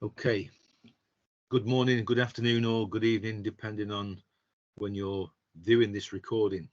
Okay, good morning, good afternoon, or good evening, depending on when you're viewing this recording.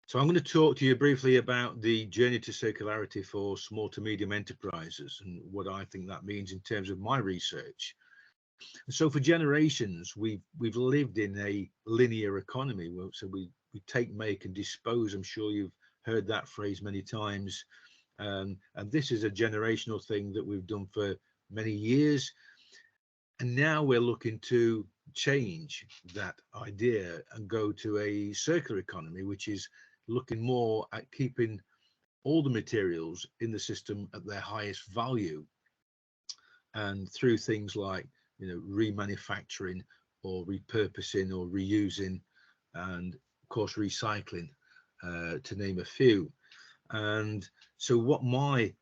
So I'm going to talk to you briefly about the journey to circularity for small to medium enterprises and what I think that means in terms of my research. So for generations, we've lived in a linear economy. So we take, make, and dispose. I'm sure you've heard that phrase many times. And this is a generational thing that we've done for many years. And now we're looking to change that idea and go to a circular economy, which is looking more at keeping all the materials in the system at their highest value, and through things like remanufacturing or repurposing or reusing, and of course recycling, to name a few. And so what my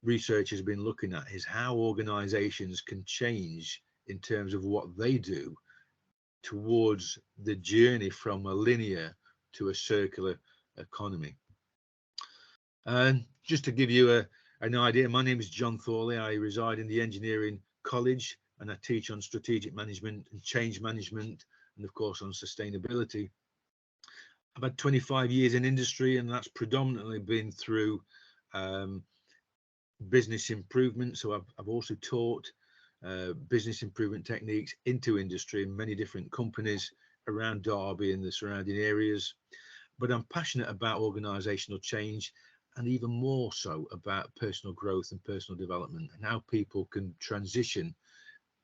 research has been looking at is how organizations can change in terms of what they do towards the journey from a linear to a circular economy. And just to give you an idea, my name is John Thorley. I reside in the Engineering College and I teach on strategic management and change management, and of course on sustainability. I've had 25 years in industry, and that's predominantly been through business improvement. So I've also taught business improvement techniques into industry in many different companies around Derby and the surrounding areas. But I'm passionate about organisational change, and even more so about personal growth and personal development, and how people can transition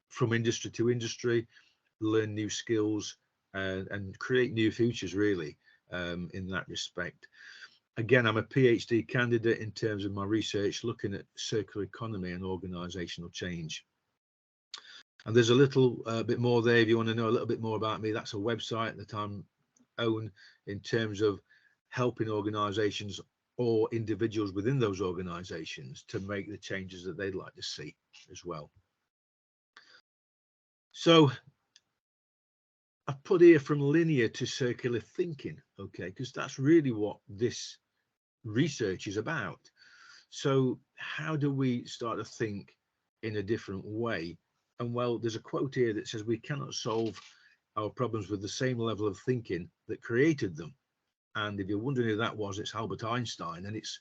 from industry to industry, learn new skills, and create new futures, really, in that respect. Again, I'm a PhD candidate in terms of my research looking at circular economy and organisational change. And there's a little bit more there if you want to know a little bit more about me. That's a website that I'm own in terms of helping organisations or individuals within those organisations to make the changes that they'd like to see as well. So I've put here from linear to circular thinking, okay, because that's really what this research is about. So how do we start to think in a different way? And well, there's a quote here that says we cannot solve our problems with the same level of thinking that created them. And if you're wondering who that was, it's Albert Einstein. And it's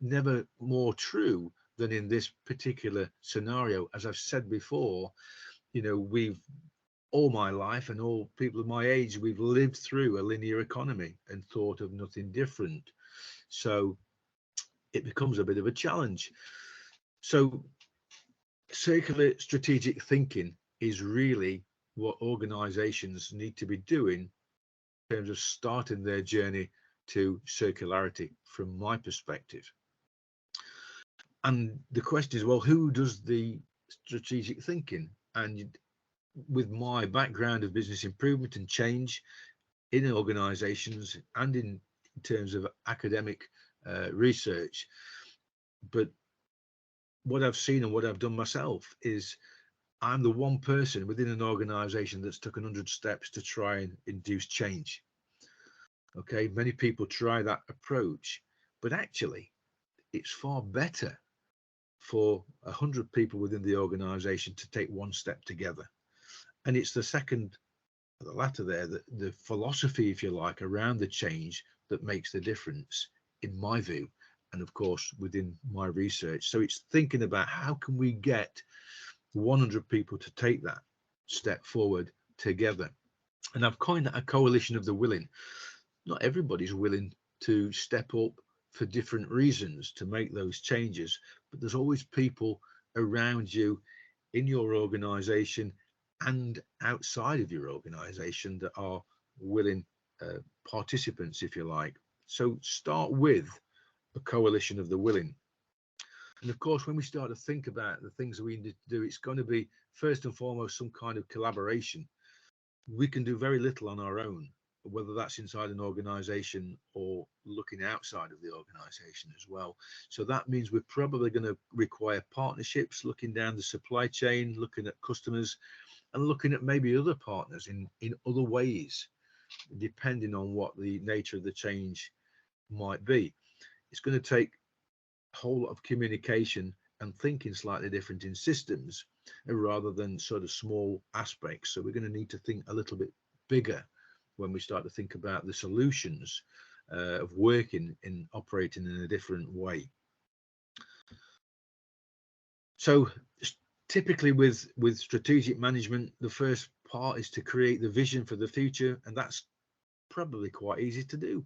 never more true than in this particular scenario. As I've said before, we've all my life, and all people of my age, we've lived through a linear economy and thought of nothing different. So it becomes a bit of a challenge. So circular strategic thinking is really what organizations need to be doing in terms of starting their journey to circularity, from my perspective. And the question is, well, who does the strategic thinking? And with my background of business improvement and change in organizations and in terms of academic research, but what I've seen and what I've done myself is I'm the one person within an organization that's taken 100 steps to try and induce change. Okay, many people try that approach, but actually it's far better for 100 people within the organization to take one step together. And it's the second, the latter there, the philosophy, if you like, around the change that makes the difference, in my view, and of course within my research. So it's thinking about how can we get 100 people to take that step forward together. And I've coined that a coalition of the willing. Not everybody's willing to step up for different reasons to make those changes, but there's always people around you in your organization and outside of your organization that are willing participants, if you like. So start with a coalition of the willing. And of course, when we start to think about the things that we need to do, it's going to be first and foremost some kind of collaboration. We can do very little on our own, whether that's inside an organization or looking outside of the organization as well. So that means we're probably going to require partnerships, looking down the supply chain, looking at customers, and looking at maybe other partners in other ways, depending on what the nature of the change might be. It's going to take a whole lot of communication and thinking slightly different in systems. rather than sort of small aspects. So we're going to need to think a little bit bigger when we start to think about the solutions of working in operating in a different way. So typically with strategic management, the first part is to create the vision for the future, and that's probably quite easy to do.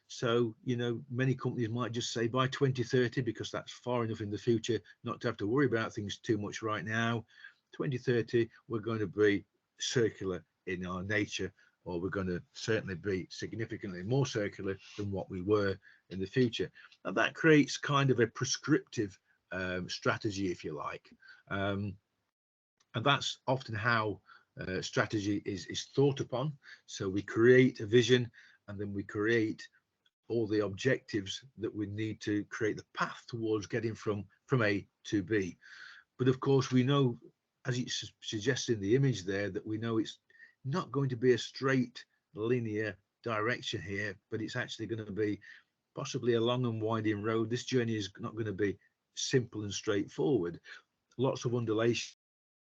So, you know, many companies might just say by 2030, because that's far enough in the future not to have to worry about things too much right now. 2030, we're going to be circular in our nature, or we're going to certainly be significantly more circular than what we were in the future. And that creates kind of a prescriptive strategy, if you like. And that's often how strategy is thought upon. So we create a vision, and then we create all the objectives that we need to create the path towards getting from A to B. But of course, we know, as it suggests in the image there, that we know it's not going to be a straight linear direction here, but it's actually going to be possibly a long and winding road. This journey is not going to be simple and straightforward. Lots of undulation,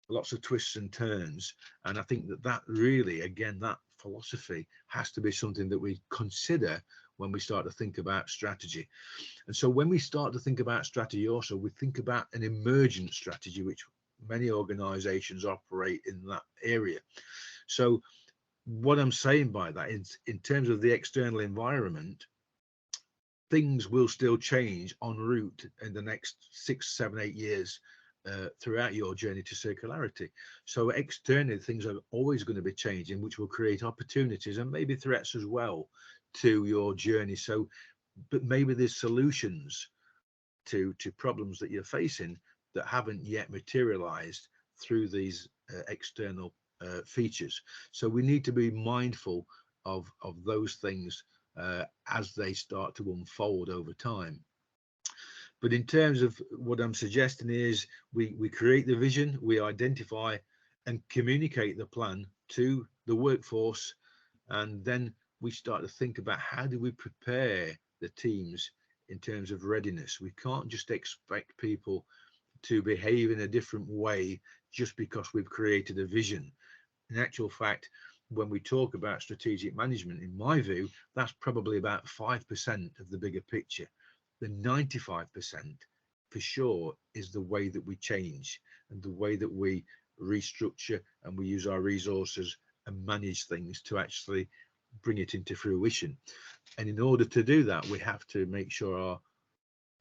lots of twists and turns. And I think that really, again, that philosophy has to be something that we consider when we start to think about strategy. And so when we start to think about strategy, also we think about an emergent strategy, which many organizations operate in that area. So what I'm saying by that is, in terms of the external environment, things will still change en route in the next 6, 7, 8 years throughout your journey to circularity. So externally, things are always going to be changing, which will create opportunities and maybe threats as well to your journey. So, but maybe there's solutions to problems that you're facing that haven't yet materialized through these external features. So we need to be mindful of those things as they start to unfold over time. But in terms of what I'm suggesting is we create the vision, we identify and communicate the plan to the workforce, and then we start to think about how do we prepare the teams in terms of readiness. We can't just expect people to behave in a different way just because we've created a vision. In actual fact, when we talk about strategic management, in my view, that's probably about 5% of the bigger picture. The 95% for sure is the way that we change and the way that we restructure and we use our resources and manage things to actually bring it into fruition. And in order to do that, we have to make sure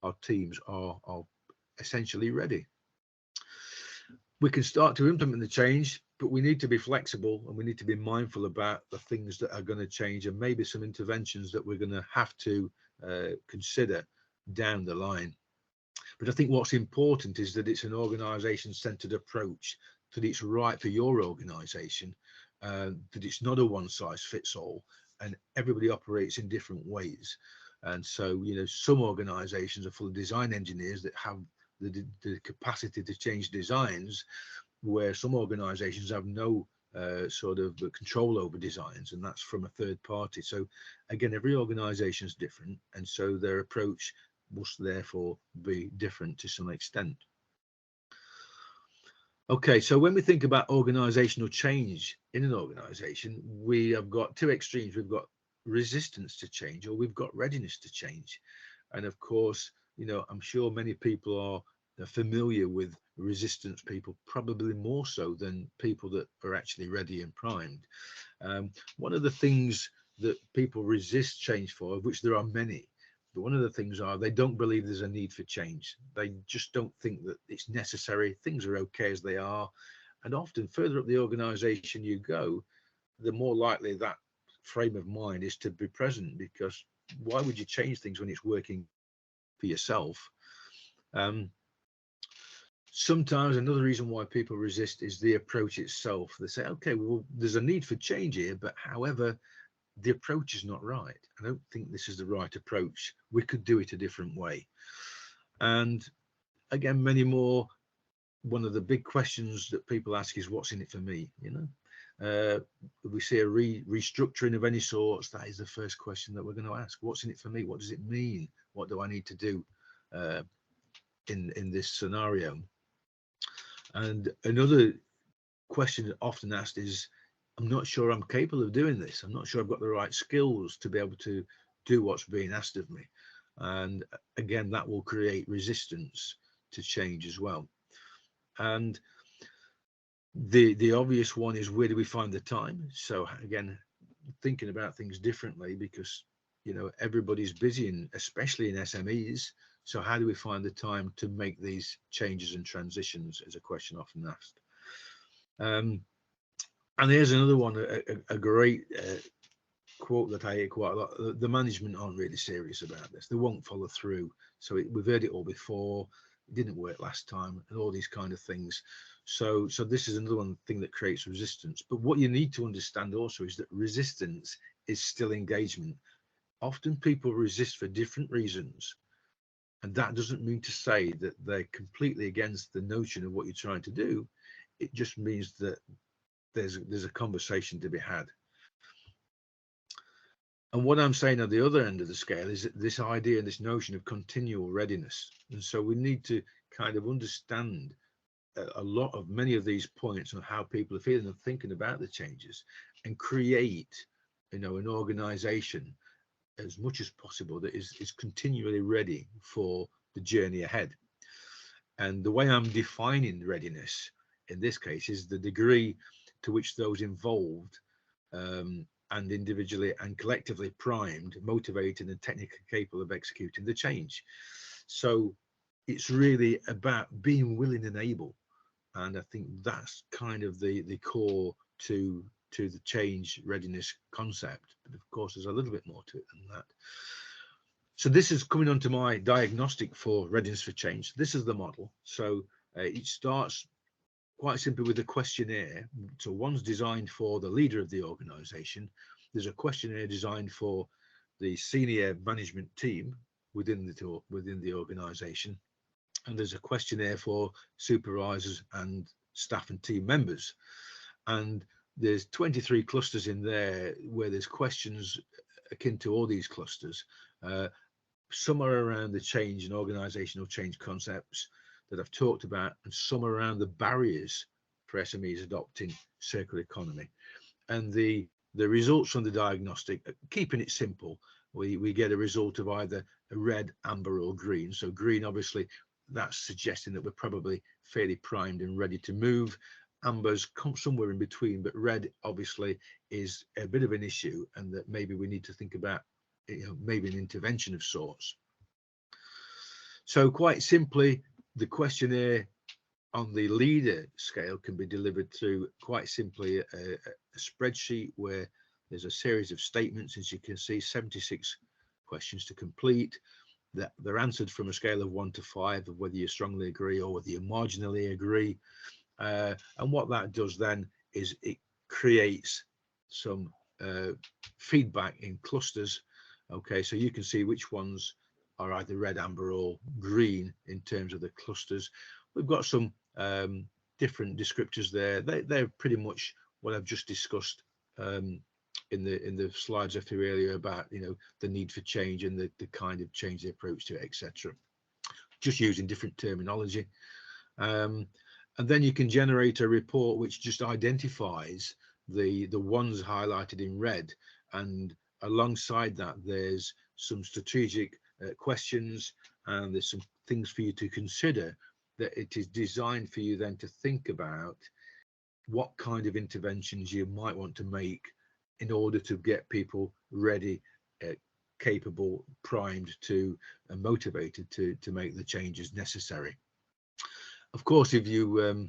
our teams are essentially ready. We can start to implement the change, but we need to be flexible and we need to be mindful about the things that are going to change, and maybe some interventions that we're going to have to consider down the line. But I think what's important is that it's an organization-centered approach, that it's right for your organization, that it's not a one-size-fits-all, and everybody operates in different ways. And so, you know, some organizations are full of design engineers that have the capacity to change designs, where some organizations have no sort of control over designs, and that's from a third party. So again, every organization is different, and so their approach must therefore be different to some extent. Okay, so when we think about organizational change in an organization, we have got two extremes. We've got resistance to change, or we've got readiness to change. And of course, you know, I'm sure many people are familiar with resistance people, probably more so than people that are actually ready and primed. One of the things that people resist change for, of which there are many, but one of the things are they don't believe there's a need for change. They just don't think that it's necessary. Things are okay as they are. And often further up the organization you go, the more likely that frame of mind is to be present, because why would you change things when it's working for yourself? Sometimes another reason why people resist is the approach itself. They say, okay, well, there's a need for change here, but however, the approach is not right. I don't think this is the right approach. We could do it a different way. And again, many more. One of the big questions that people ask is, what's in it for me? You know, if we see a restructuring of any sorts, that is the first question that we're going to ask. What's in it for me? What does it mean? What do I need to do in this scenario? And another question often asked is, I'm not sure I'm capable of doing this. I'm not sure I've got the right skills to be able to do what's being asked of me. And again, that will create resistance to change as well. And the obvious one is, where do we find the time? So again, thinking about things differently, because everybody's busy, and especially in SMEs. So how do we find the time to make these changes and transitions, is a question often asked. And here's another one, a great quote that I hear quite a lot: the management aren't really serious about this, they won't follow through. So we've heard it all before, it didn't work last time, and all these kind of things. So this is another one thing that creates resistance. But what you need to understand also is that resistance is still engagement. Often people resist for different reasons, and that doesn't mean to say that they're completely against the notion of what you're trying to do. It just means that there's a conversation to be had. And what I'm saying at the other end of the scale is that this idea and this notion of continual readiness. And so we need to kind of understand many of these points on how people are feeling and thinking about the changes, and create, an organization as much as possible that is continually ready for the journey ahead. And the way I'm defining readiness in this case is the degree to which those involved, and individually and collectively primed, motivated, and technically capable of executing the change. So it's really about being willing and able. And I think that's kind of the core to the change readiness concept. But of course, there's a little bit more to it than that. So this is coming on to my diagnostic for readiness for change. This is the model. So it starts quite simply with a questionnaire. So one's designed for the leader of the organization. There's a questionnaire designed for the senior management team within the organization, and there's a questionnaire for supervisors and staff and team members. And there's 23 clusters in there, where there's questions akin to all these clusters. Some are around the change and organizational change concepts that I've talked about, and some are around the barriers for SMEs adopting circular economy. And the results from the diagnostic, keeping it simple, we get a result of either a red, amber, or green. So green, obviously, that's suggesting that we're probably fairly primed and ready to move. Amber's come somewhere in between, but red obviously is a bit of an issue, and that maybe we need to think about, maybe an intervention of sorts. So quite simply, the questionnaire on the leader scale can be delivered through, quite simply, a spreadsheet where there's a series of statements, as you can see, 76 questions to complete. That they're answered from a scale of 1 to 5, of whether you strongly agree or whether you marginally agree. And what that does then is it creates some feedback in clusters. Okay, so you can see which ones are either red, amber, or green in terms of the clusters. We've got some different descriptors there. They're pretty much what I've just discussed in the slides I threw earlier about the need for change and the kind of change, the approach to it, etc. Just using different terminology. And then you can generate a report which just identifies the ones highlighted in red, and alongside that there's some strategic questions, and there's some things for you to consider, that it is designed for you then to think about what kind of interventions you might want to make in order to get people ready, capable, primed to, and motivated to make the changes necessary. Of course, if you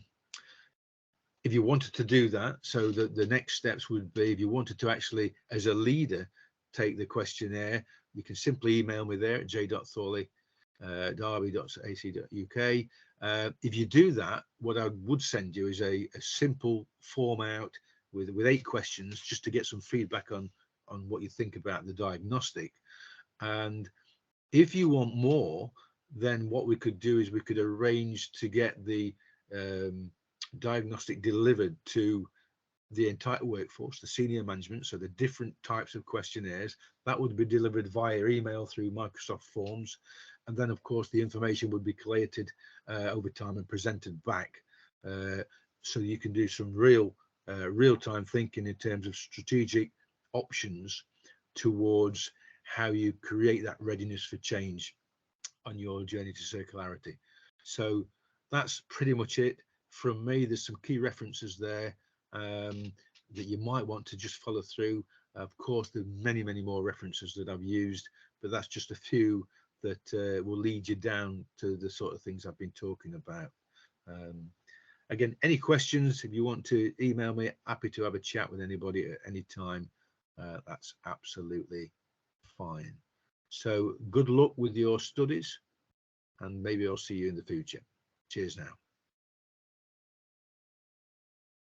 wanted to do that, so the next steps would be, if you wanted to actually, as a leader, take the questionnaire, you can simply email me there at j.thorley@derby.ac.uk. If you do that, what I would send you is a simple form out with 8 questions, just to get some feedback on what you think about the diagnostic. And if you want more, then what we could do is we could arrange to get the diagnostic delivered to the entire workforce, the senior management, so the different types of questionnaires. That would be delivered via email through Microsoft Forms, and then of course the information would be collated over time and presented back so you can do some real-time thinking in terms of strategic options towards how you create that readiness for change on your journey to circularity. So that's pretty much it from me. There's some key references there that you might want to just follow through. Of course, there's many more references that I've used, but that's just a few that will lead you down to the sort of things I've been talking about. Again, any questions, if you want to email me, happy to have a chat with anybody at any time. That's absolutely fine. So good luck with your studies, and maybe I'll see you in the future. Cheers now.